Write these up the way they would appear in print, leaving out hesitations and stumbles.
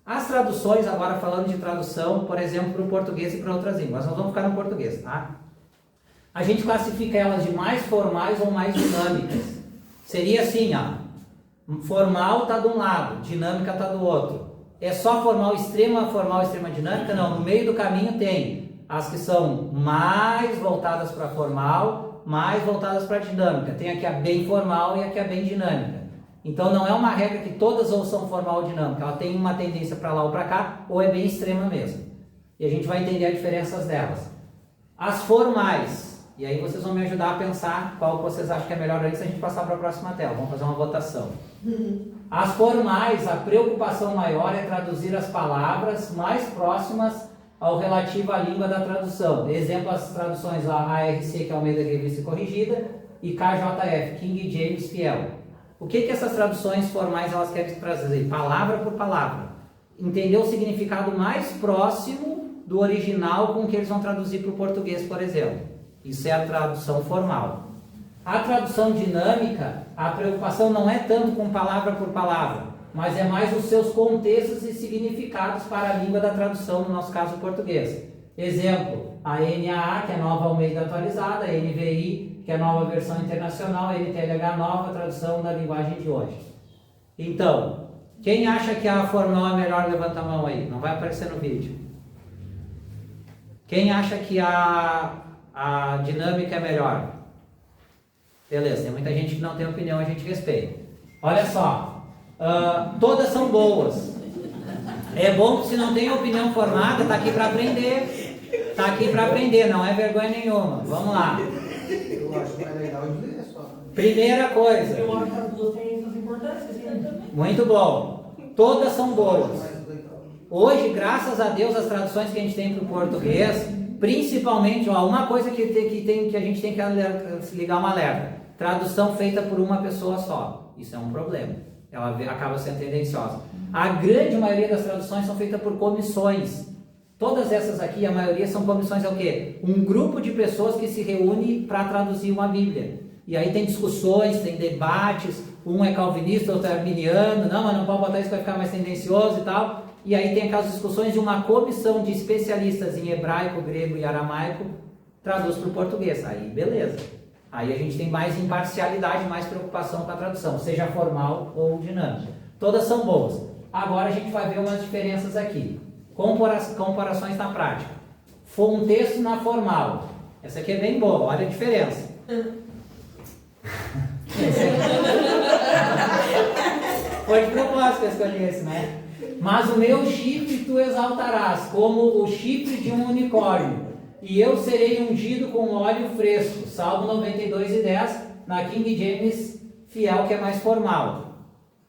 As traduções, agora falando de tradução, por exemplo, para o português e para outras línguas, nós vamos ficar no português, tá? A gente classifica elas de mais formais ou mais dinâmicas. Seria assim, ó. Formal está de um lado, dinâmica está do outro. É só formal extrema dinâmica? Não, no meio do caminho tem as que são mais voltadas para formal, mais voltadas para dinâmica. Tem aqui a bem formal e aqui a bem dinâmica. Então não é uma regra que todas ou são formal ou dinâmica, ela tem uma tendência para lá ou para cá, ou é bem extrema mesmo. E a gente vai entender as diferenças delas. As formais, e aí vocês vão me ajudar a pensar qual vocês acham que é melhor antes da gente passar para a próxima tela. Vamos fazer uma votação. As formais, a preocupação maior é traduzir as palavras mais próximas ao relativo à língua da tradução. Exemplo, as traduções lá, ARC, que é Almeida Revista e Corrigida, e KJF, King James Fiel. O que essas traduções formais elas querem trazer? Palavra por palavra. Entender o significado mais próximo do original com o que eles vão traduzir para o português, por exemplo. Isso é a tradução formal. A tradução dinâmica, a preocupação não é tanto com palavra por palavra, mas é mais os seus contextos e significados para a língua da tradução, no nosso caso o português. Exemplo, a NAA, que é Nova Almeida Atualizada, a NVI, que é a Nova Versão Internacional, a NTLH, Nova Tradução da Linguagem de Hoje. Então, quem acha que a formal é melhor, levanta a mão aí, não vai aparecer no vídeo. Quem acha que a dinâmica é melhor? Beleza, tem muita gente que não tem opinião, a gente respeita. Olha só, todas são boas. É bom que se não tem opinião formada, tá aqui para aprender. Tá aqui para aprender, não é vergonha nenhuma. Vamos lá. Eu acho mais legal de ler só. Primeira coisa. Eu acho que as duas têm suas importâncias. Muito bom. Todas são boas. Hoje, graças a Deus, as traduções que a gente tem para o português, principalmente, ó, uma coisa que a gente tem que se ligar uma alerta. Tradução feita por uma pessoa só. Isso é um problema. Ela acaba sendo tendenciosa. A grande maioria das traduções são feitas por comissões. Todas essas aqui, a maioria são comissões, é o quê? Um grupo de pessoas que se reúne para traduzir uma Bíblia. E aí tem discussões, tem debates, um é calvinista, outro é arminiano, não, mas não pode botar isso que vai ficar mais tendencioso e tal. E aí tem aquelas discussões de uma comissão de especialistas em hebraico, grego e aramaico, traduz para o português. Aí beleza. Aí a gente tem mais imparcialidade, mais preocupação com a tradução, seja formal ou dinâmica. Todas são boas. Agora a gente vai ver umas diferenças aqui. Comparações na prática. Um texto na formal. Essa aqui é bem boa, olha a diferença. Foi de propósito que eu escolhi esse, né? Mas o meu chifre tu exaltarás, como o chifre de um unicórnio, e eu serei ungido com óleo fresco. Salmo 92:10, na King James Fiel, que é mais formal.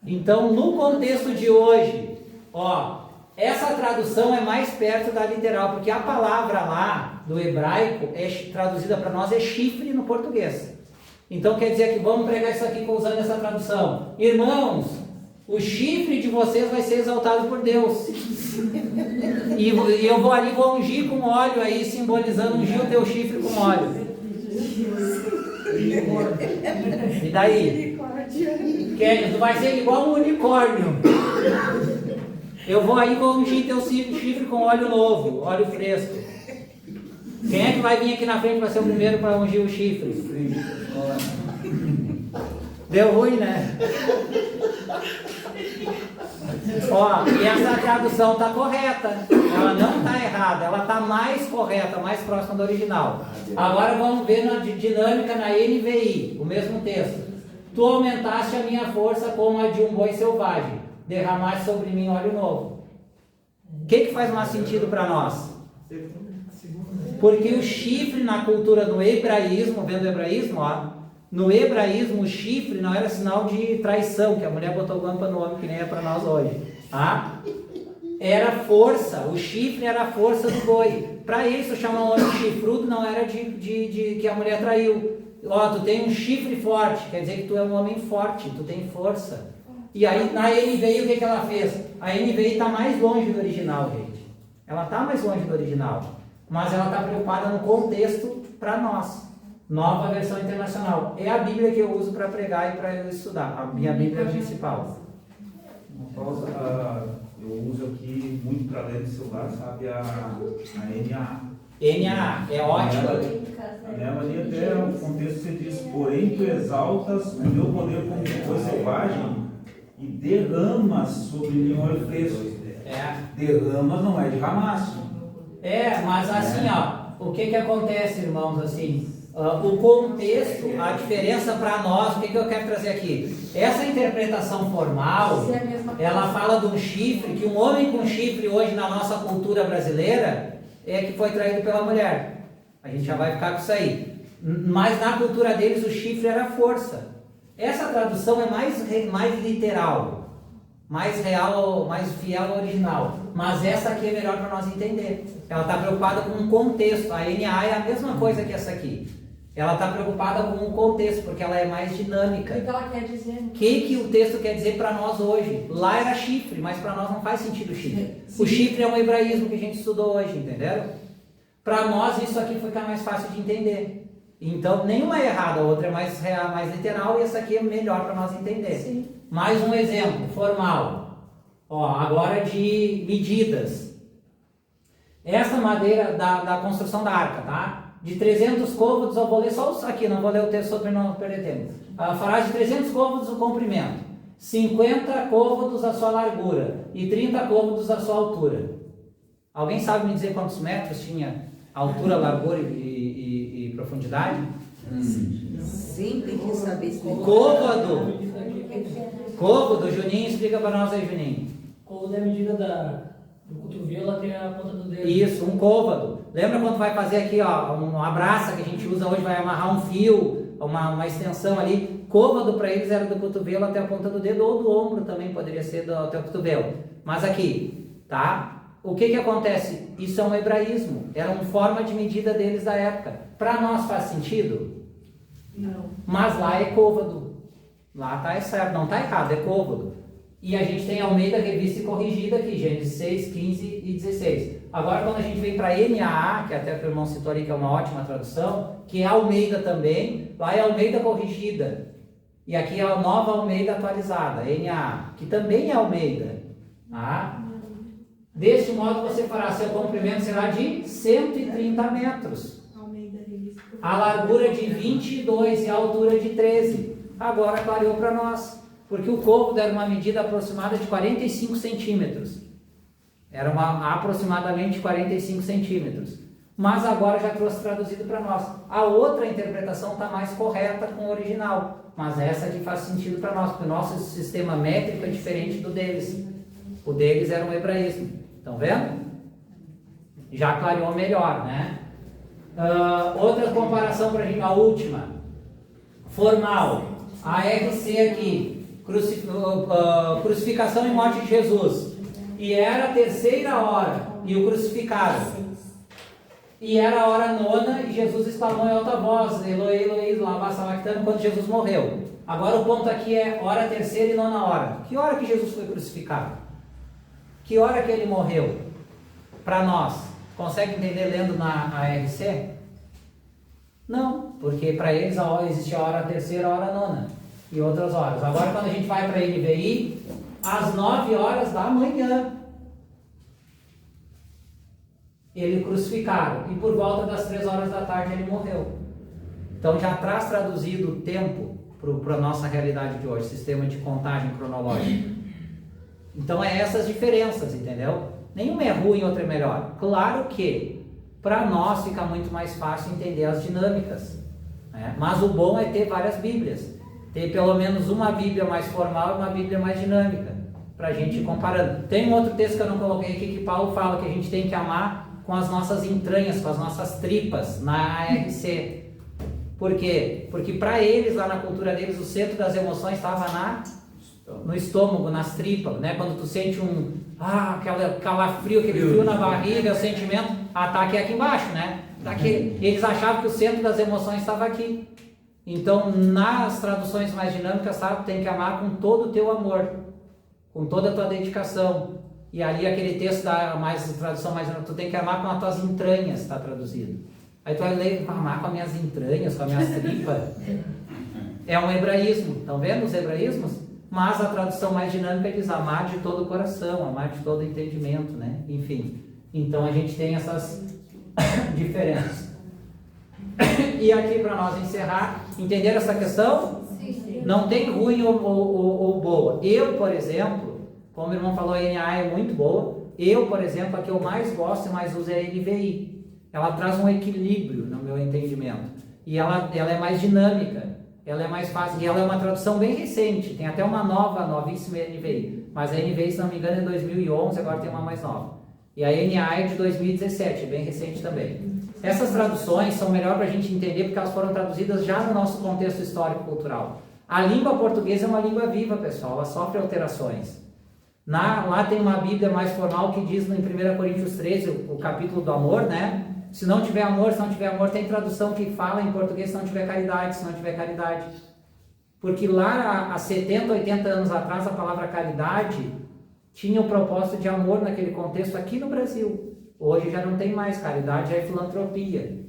Então, no contexto de hoje, ó, essa tradução é mais perto da literal, porque a palavra lá, do hebraico, traduzida para nós, é chifre no português. Então quer dizer que vamos pregar isso aqui usando essa tradução. Irmãos, o chifre de vocês vai ser exaltado por Deus. E eu vou ali, vou ungir com óleo aí, simbolizando ungir o teu chifre com óleo. E daí? Tu vai ser igual um unicórnio. Eu vou aí, vou ungir teu chifre com óleo novo, óleo fresco. Quem é que vai vir aqui na frente para ser o primeiro para ungir o chifre? Deu ruim, né? Ó, e essa tradução está correta. Ela não está errada, ela está mais correta, mais próxima do original. Agora vamos ver na dinâmica na NVI, o mesmo texto. Tu aumentaste a minha força como a de um boi selvagem, derramaste sobre mim óleo novo. O que faz mais sentido para nós? Porque o chifre na cultura do hebraísmo, vendo o hebraísmo, ó, no hebraísmo o chifre não era sinal de traição, que a mulher botou guampa no homem, que nem é para nós hoje. Tá? Era força, o chifre era a força do boi. Para isso chamar um homem chifrudo não era de que a mulher traiu. Ó, tu tem um chifre forte, quer dizer que tu é um homem forte, tu tem força. E aí na NVI o que ela fez? A NVI está mais longe do original, gente. Ela está mais longe do original. Mas ela está preocupada no contexto para nós. Nova Versão Internacional. É a Bíblia que eu uso para pregar e para eu estudar. A minha Bíblia principal. Uma pausa. eu uso aqui muito para ler no celular, sabe, a NA. NA, é ótimo. Nela ali até o contexto você diz, porém tu exaltas o meu poder como foi selvagem e derramas sobre mim um óleo fresco. Derramas não é derramaste. Mas assim, ó, o que acontece, irmãos, assim, o contexto, a diferença para nós, o que eu quero trazer aqui? Essa interpretação formal, ela fala de um chifre, que um homem com chifre hoje na nossa cultura brasileira é que foi traído pela mulher. A gente já vai ficar com isso aí. Mas na cultura deles o chifre era força. Essa tradução é mais literal, mais real, mais fiel ao original. Mas essa aqui é melhor para nós entender. Ela está preocupada com um contexto. A NA é a mesma coisa que essa aqui. Ela está preocupada com um contexto, porque ela é mais dinâmica. O que ela quer dizer? O que o texto quer dizer para nós hoje? Lá era chifre, mas para nós não faz sentido o chifre. O chifre é um hebraísmo que a gente estudou hoje, entenderam? Para nós isso aqui fica mais fácil de entender. Então, nenhuma é errada, a outra é mais real, mais literal, e essa aqui é melhor para nós entender. Sim. Mais um exemplo, formal. Agora de medidas. Essa madeira da construção da arca, tá? De 300 côvados, eu vou ler só isso aqui, não vou ler o texto para não perder tempo. Fará de 300 côvados o comprimento, 50 côvados a sua largura e 30 côvados a sua altura. Alguém sabe me dizer quantos metros tinha altura, largura e profundidade? Sempre quis saber explicar. Côvado, Juninho, explica para nós aí, Juninho. Côvado é a medida do cotovelo até a ponta do dedo. Isso, um côvado. Lembra quando vai fazer aqui, uma braça que a gente usa hoje, vai amarrar um fio, uma extensão ali. Côvado para eles era do cotovelo até a ponta do dedo, ou do ombro também poderia ser até o cotovelo. Mas aqui, tá? O que acontece? Isso é um hebraísmo. Era uma forma de medida deles da época. Para nós faz sentido? Não. Mas lá é côvado. Lá está certo, não está errado, é côvado. E a gente tem Almeida Revista e Corrigida aqui, Gênesis 6, 15 e 16. Agora quando a gente vem para NAA, que até o irmão citou ali que é uma ótima tradução, que é Almeida também, lá é Almeida Corrigida. E aqui é a nova Almeida atualizada, NAA, que também é Almeida. Tá? Deste modo você fará, seu comprimento será de 130 metros. A largura de 22 e a altura de 13. Agora clareou para nós. Porque o côvado era uma medida aproximada de 45 centímetros. Era aproximadamente 45 centímetros. Mas agora já trouxe traduzido para nós. A outra interpretação está mais correta com o original. Mas essa que faz sentido para nós, porque o nosso sistema métrico é diferente do deles. O deles era um hebraísmo. Estão vendo? Já clareou melhor, né? Outra comparação para a gente, a última. Formal. A RC aqui. Crucificação e morte de Jesus. E era a 3ª hora, e o crucificaram. E era a hora 9ª, e Jesus exclamou em alta voz, Eloi, Eloi, lama sabachthani, quando Jesus morreu. Agora o ponto aqui é hora 3ª e 9ª hora. Que hora que Jesus foi crucificado? Que hora que ele morreu? Para nós. Consegue entender lendo na ARC? Não, porque para eles existe a hora 3ª, a hora 9ª. E outras horas. Agora quando a gente vai para a NVI, às 9 horas da manhã, ele crucificaram. E por volta das 3 horas da tarde ele morreu. Então já traz traduzido o tempo para a nossa realidade de hoje, sistema de contagem cronológica. Então é essas diferenças, entendeu? Nenhuma é ruim, outra é melhor. Claro que para nós fica muito mais fácil entender as dinâmicas, né? Mas o bom é ter várias Bíblias. Ter pelo menos uma Bíblia mais formal e uma Bíblia mais dinâmica, para a gente ir comparando. Tem um outro texto que eu não coloquei aqui, que Paulo fala que a gente tem que amar com as nossas entranhas, com as nossas tripas, na ARC. Por quê? Porque para eles, lá na cultura deles, o centro das emoções estava no estômago, nas tripas, né? Quando tu sente aquele calafrio, aquele frio na barriga, o sentimento, tá aqui embaixo, né? Eles achavam que o centro das emoções estava aqui. Então, nas traduções mais dinâmicas, sabe, tem que amar com todo o teu amor, com toda a tua dedicação. E ali aquele texto da tradução mais dinâmica, tu tem que amar com as tuas entranhas, está traduzido. Aí tu vai ler, amar com as minhas entranhas, com as minhas tripas. É um hebraísmo, estão vendo os hebraísmos? mas a tradução mais dinâmica diz amar de todo o coração, amar de todo o entendimento, né? Enfim, então a gente tem essas diferenças. E aqui para nós encerrar, entender essa questão? Sim. Não tem ruim ou boa. Eu, por exemplo, como o irmão falou, a NA é muito boa. Eu, por exemplo, a que eu mais gosto e mais uso é a NVI. Ela traz um equilíbrio no meu entendimento. E ela é mais dinâmica, ela é mais fácil. E ela é uma tradução bem recente. Tem até uma novíssima NVI. Mas a NVI, se não me engano, é 2011, agora tem uma mais nova. E a NA é de 2017, é bem recente também. Essas traduções são melhor para a gente entender porque elas foram traduzidas já no nosso contexto histórico-cultural. A língua portuguesa é uma língua viva, pessoal, ela sofre alterações. Lá tem uma Bíblia mais formal que diz em 1 Coríntios 13, o capítulo do amor, né? Se não tiver amor, tem tradução que fala em português se não tiver caridade, se não tiver caridade. Porque lá há 70, 80 anos atrás a palavra caridade tinha o propósito de amor naquele contexto aqui no Brasil. Hoje já não tem mais, caridade é filantropia.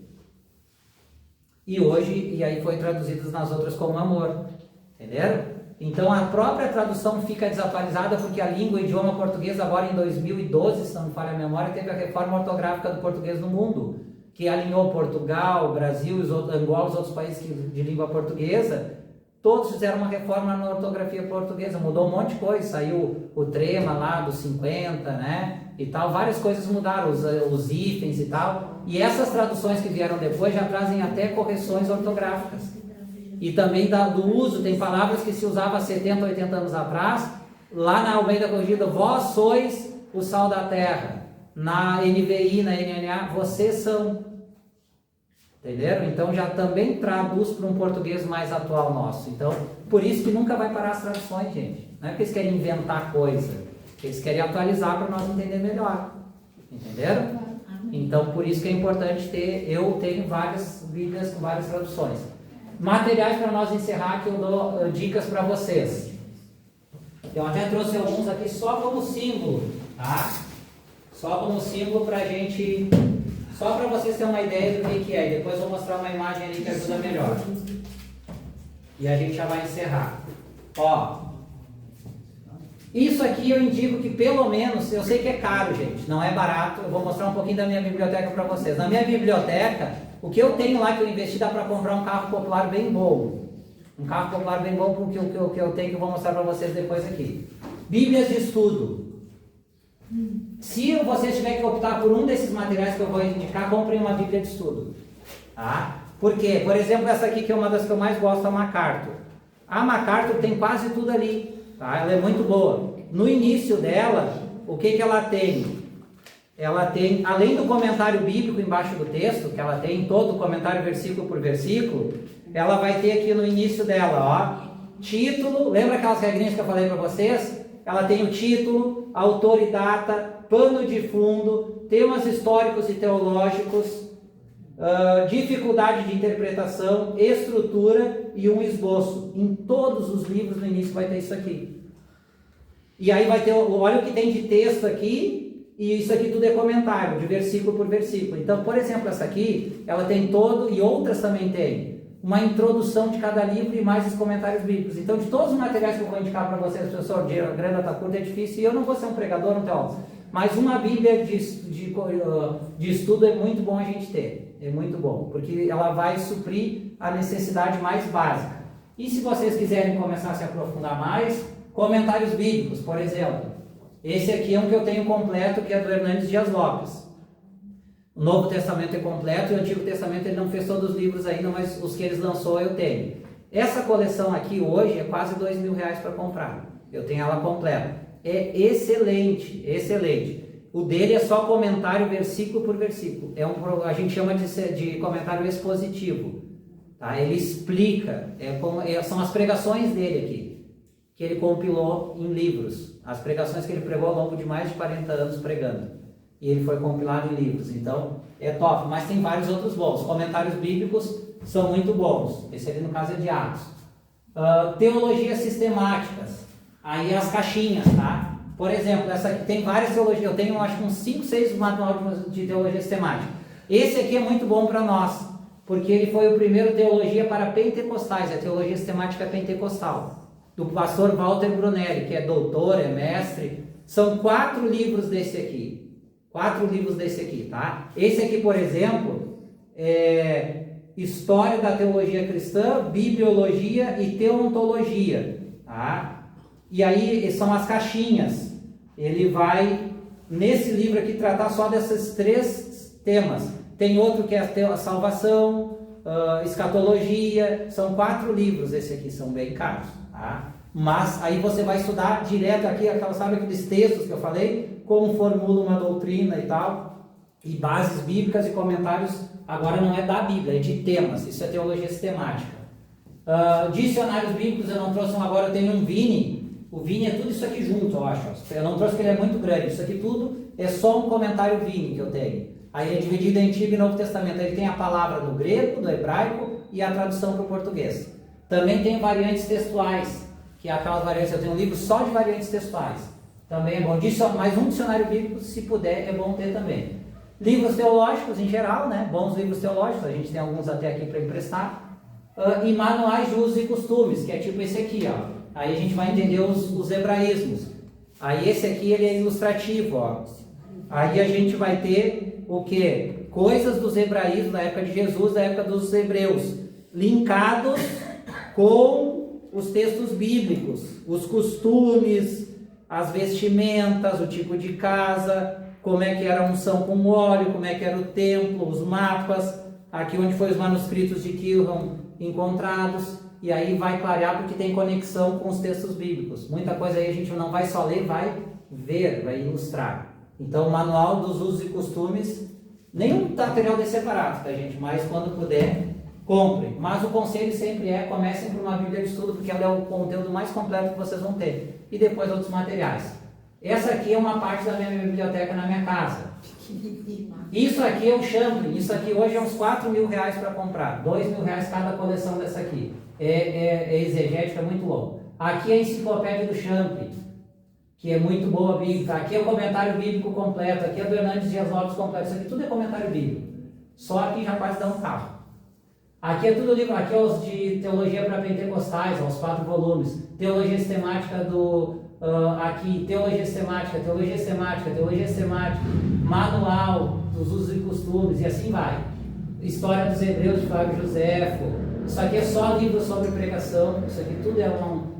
E aí foi traduzido nas outras como amor. Entenderam? Então a própria tradução fica desatualizada porque a língua, o idioma português agora em 2012, se não me falha a memória, teve a reforma ortográfica do português no mundo, que alinhou Portugal, Brasil, Angola, os outros países de língua portuguesa. Todos fizeram uma reforma na ortografia portuguesa, mudou um monte de coisa, saiu o trema lá dos 50, né, e tal, várias coisas mudaram, os hífens e tal, e essas traduções que vieram depois já trazem até correções ortográficas, e também do uso, tem palavras que se usava há 70, 80 anos atrás, lá na Almeida Corrigida, vós sois o sal da terra, na NVI, na NNA, vocês são. Entenderam? Então já também traduz para um português mais atual nosso. Então, por isso que nunca vai parar as traduções, gente. Não é porque eles querem inventar coisa, eles querem atualizar para nós entender melhor. Entenderam? Então, por isso que é importante eu tenho várias Bíblias com várias traduções. Materiais para nós encerrar que eu dou dicas para vocês. Eu até trouxe alguns aqui só como símbolo, tá? Só como símbolo para a gente... Só para vocês terem uma ideia do que é. Depois eu vou mostrar uma imagem ali que ajuda melhor. E a gente já vai encerrar. Ó. Isso aqui eu indico que pelo menos, eu sei que é caro, gente, não é barato. Eu vou mostrar um pouquinho da minha biblioteca para vocês. Na minha biblioteca, o que eu tenho lá que eu investi dá para comprar um carro popular bem bom. Um carro popular bem bom porque o que eu tenho que eu vou mostrar para vocês depois aqui. Bíblias de estudo. Se vocês tiverem que optar por um desses materiais que eu vou indicar, comprem uma Bíblia de estudo. Tá? Por quê? Por exemplo, essa aqui que é uma das que eu mais gosto, a MacArthur. A MacArthur tem quase tudo ali. Tá? Ela é muito boa. No início dela, o que ela tem? Ela tem, além do comentário bíblico embaixo do texto, que ela tem todo o comentário versículo por versículo, ela vai ter aqui no início dela, ó, título, lembra aquelas regrinhas que eu falei para vocês? Ela tem o título, autor e data, pano de fundo, temas históricos e teológicos, dificuldade de interpretação, estrutura e um esboço. Em todos os livros no início vai ter isso aqui. E aí vai ter, olha o que tem de texto aqui, e isso aqui tudo é comentário, de versículo por versículo. Então, por exemplo, essa aqui, ela tem todo, e outras também tem, uma introdução de cada livro e mais os comentários bíblicos. Então, de todos os materiais que eu vou indicar para vocês, professor, a grana está curta, é difícil, e eu não vou ser um pregador, um teólogo, mas uma Bíblia de estudo é muito bom a gente ter, é muito bom, porque ela vai suprir a necessidade mais básica. E se vocês quiserem começar a se aprofundar mais, comentários bíblicos, por exemplo, esse aqui é um que eu tenho completo, que é do Hernandes Dias Lopes. O Novo Testamento é completo e o Antigo Testamento ele não fez todos os livros ainda, mas os que ele lançou eu tenho. Essa coleção aqui hoje é quase R$2.000 para comprar. Eu tenho ela completa. É excelente, excelente. O dele é só comentário versículo por versículo. A gente chama de comentário expositivo. Tá? Ele explica, são as pregações dele aqui, que ele compilou em livros. As pregações que ele pregou ao longo de mais de 40 anos pregando. E ele foi compilado em livros, então é top, mas tem vários outros bons. Comentários bíblicos são muito bons, esse ali no caso é de Atos. Teologias sistemáticas, aí as caixinhas, tá? Por exemplo, essa aqui tem várias teologias, eu tenho acho que uns 5, 6 manuais de teologia sistemática. Esse aqui é muito bom para nós, porque ele foi o primeiro teologia para pentecostais, a teologia sistemática pentecostal. do pastor Walter Brunelli, que é doutor, é mestre. São 4 livros desse aqui. 4 livros desse aqui, tá? Esse aqui, por exemplo, é História da Teologia Cristã, Bibliologia e Teontologia, tá? E aí são as caixinhas. Ele vai, nesse livro aqui, tratar só desses 3 temas. Tem outro que é a salvação, escatologia. São 4 livros, esse aqui são bem caros, tá? Mas aí você vai estudar direto aqui, sabe aqueles textos que eu falei? Como formula uma doutrina e tal, e bases bíblicas e comentários. Agora não é da Bíblia, é de temas, isso é teologia sistemática. Dicionários bíblicos eu não trouxe um agora, eu tenho um Vini. O Vini é tudo isso aqui junto, eu acho. Eu não trouxe porque ele é muito grande, isso aqui tudo é só um comentário Vini que eu tenho. Aí é dividido em Antigo e Novo Testamento, aí tem a palavra no grego, no hebraico e a tradução para o português. Também tem variantes textuais, que é aquelas variantes, eu tenho um livro só de variantes textuais. Também é bom. Mais um dicionário bíblico, se puder, é bom ter também. Livros teológicos em geral, né? Bons livros teológicos, a gente tem alguns até aqui para emprestar. E manuais de usos e costumes, que é tipo esse aqui, ó. Aí a gente vai entender os hebraísmos. Aí esse aqui ele é ilustrativo, ó. Aí a gente vai ter o quê? Coisas dos hebraísmos da época de Jesus, da época dos hebreus, linkados com os textos bíblicos, os costumes, as vestimentas, o tipo de casa, como é que era a unção com óleo, como é que era o templo, os mapas, aqui onde foi os manuscritos de Qumran encontrados, e aí vai clarear porque tem conexão com os textos bíblicos. Muita coisa aí a gente não vai só ler, vai ver, vai ilustrar. Então, o manual dos usos e costumes, nenhum material desse é barato, tá, gente? Mas quando puder, compre. Mas o conselho sempre é, comecem por uma Bíblia de estudo, porque ela é o conteúdo mais completo que vocês vão ter. E depois outros materiais. Essa aqui é uma parte da minha biblioteca na minha casa. Isso aqui é o Champlin. Isso aqui hoje é uns R$4.000 para comprar. R$2.000 cada coleção dessa aqui. É exegética, é muito bom. Aqui é a enciclopédia do Champlin, que é muito boa bíblica. Aqui é o comentário bíblico completo. Aqui é do Hernandes Dias Lopes completo. Isso aqui tudo é comentário bíblico. Só aqui já quase dá um carro. Aqui é tudo livro. Aqui é os de teologia para pentecostais, os 4 volumes. Teologia sistemática aqui, teologia sistemática, manual dos usos e costumes, e assim vai. História dos Hebreus de Flávio Joséfo. Isso aqui é só livro sobre pregação. Isso aqui tudo é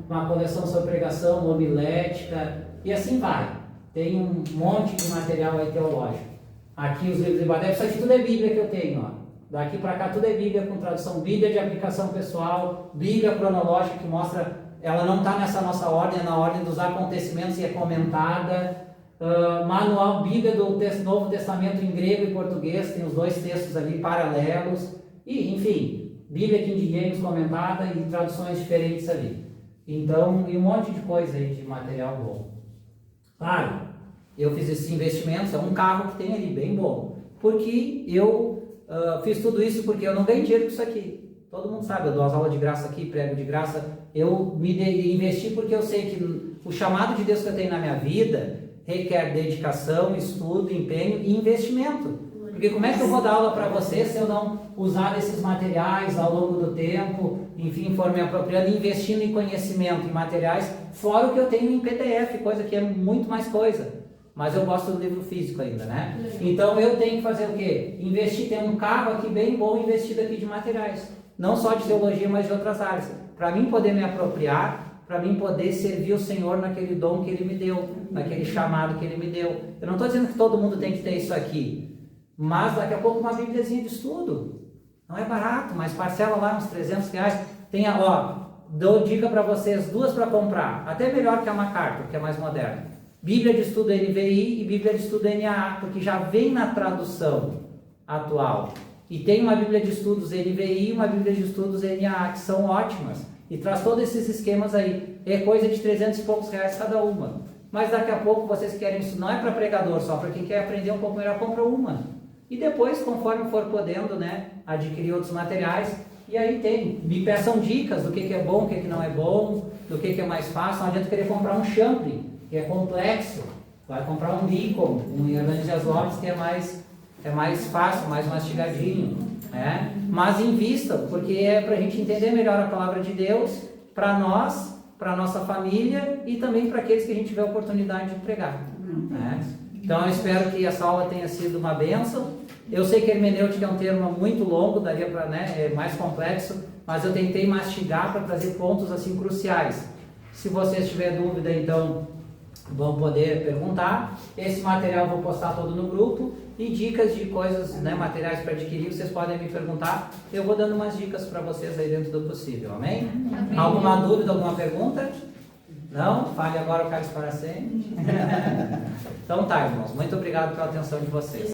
uma coleção sobre pregação, homilética, e assim vai. Tem um monte de material aí teológico. Aqui os livros de Badé, isso aqui tudo é Bíblia que eu tenho, ó. Daqui para cá tudo é Bíblia com tradução, Bíblia de aplicação pessoal, Bíblia cronológica que mostra, ela não está nessa nossa ordem, é na ordem dos acontecimentos e é comentada. Manual Bíblia do Novo Testamento em grego e português, tem os 2 textos ali paralelos, e enfim, Bíblia King James comentada e traduções diferentes ali. Então, e um monte de coisa aí de material bom. Claro, eu fiz esses investimentos, é um carro que tem ali, bem bom, porque eu fiz tudo isso porque eu não ganhei dinheiro com isso aqui. Todo mundo sabe, eu dou as aulas de graça aqui, prego de graça. Eu investi porque eu sei que o chamado de Deus que eu tenho na minha vida requer dedicação, estudo, empenho e investimento. Porque como é que eu vou dar aula para você se eu não usar esses materiais ao longo do tempo, enfim, for me apropriando, investindo em conhecimento, em materiais, fora o que eu tenho em PDF, coisa que é muito mais coisa. Mas eu gosto do livro físico ainda, né? Então eu tenho que fazer o quê? Investir, tem um carro aqui bem bom investido aqui de materiais. Não só de teologia, mas de outras áreas. Para mim poder me apropriar, para mim poder servir o Senhor naquele dom que Ele me deu, naquele chamado que Ele me deu. Eu não estou dizendo que todo mundo tem que ter isso aqui, mas daqui a pouco uma bíbliazinha de estudo. Não é barato, mas parcela lá uns R$300. Tem, dou dica para vocês, 2 para comprar. Até melhor que a MacArthur, que é mais moderna. Bíblia de Estudo NVI e Bíblia de Estudo NAA, porque já vem na tradução atual. E tem uma Bíblia de Estudos NVI e uma Bíblia de Estudos NAA, que são ótimas. E traz todos esses esquemas aí. É coisa de R$300 e poucos cada uma. Mas daqui a pouco vocês querem isso, não é para pregador só, para quem quer aprender um pouco melhor, compra uma. E depois, conforme for podendo, né, adquirir outros materiais. E aí tem, me peçam dicas do que é bom, o que não é bom, do que é mais fácil. Não adianta querer comprar um Champlin, que é complexo. Vai comprar um Lincoln, um Hernandes Dias Lopes, que é mais fácil, mais mastigadinho, né? Mas invistam, porque é para a gente entender melhor a palavra de Deus, para nós para a nossa família e também para aqueles que a gente tiver a oportunidade de pregar. Né? Então eu espero que essa aula tenha sido uma bênção. Eu sei que hermenêutica é um termo muito longo, daria para, né, é mais complexo, mas eu tentei mastigar para trazer pontos assim cruciais. Se vocês tiverem dúvida, então vão poder perguntar. Esse material eu vou postar todo no grupo e dicas de coisas, né, materiais para adquirir, vocês podem me perguntar. Eu vou dando umas dicas para vocês aí dentro do possível, amém? Amém. Alguma dúvida, alguma pergunta? Não? Fale agora o cálice para sempre. Então tá, irmãos. Muito obrigado pela atenção de vocês.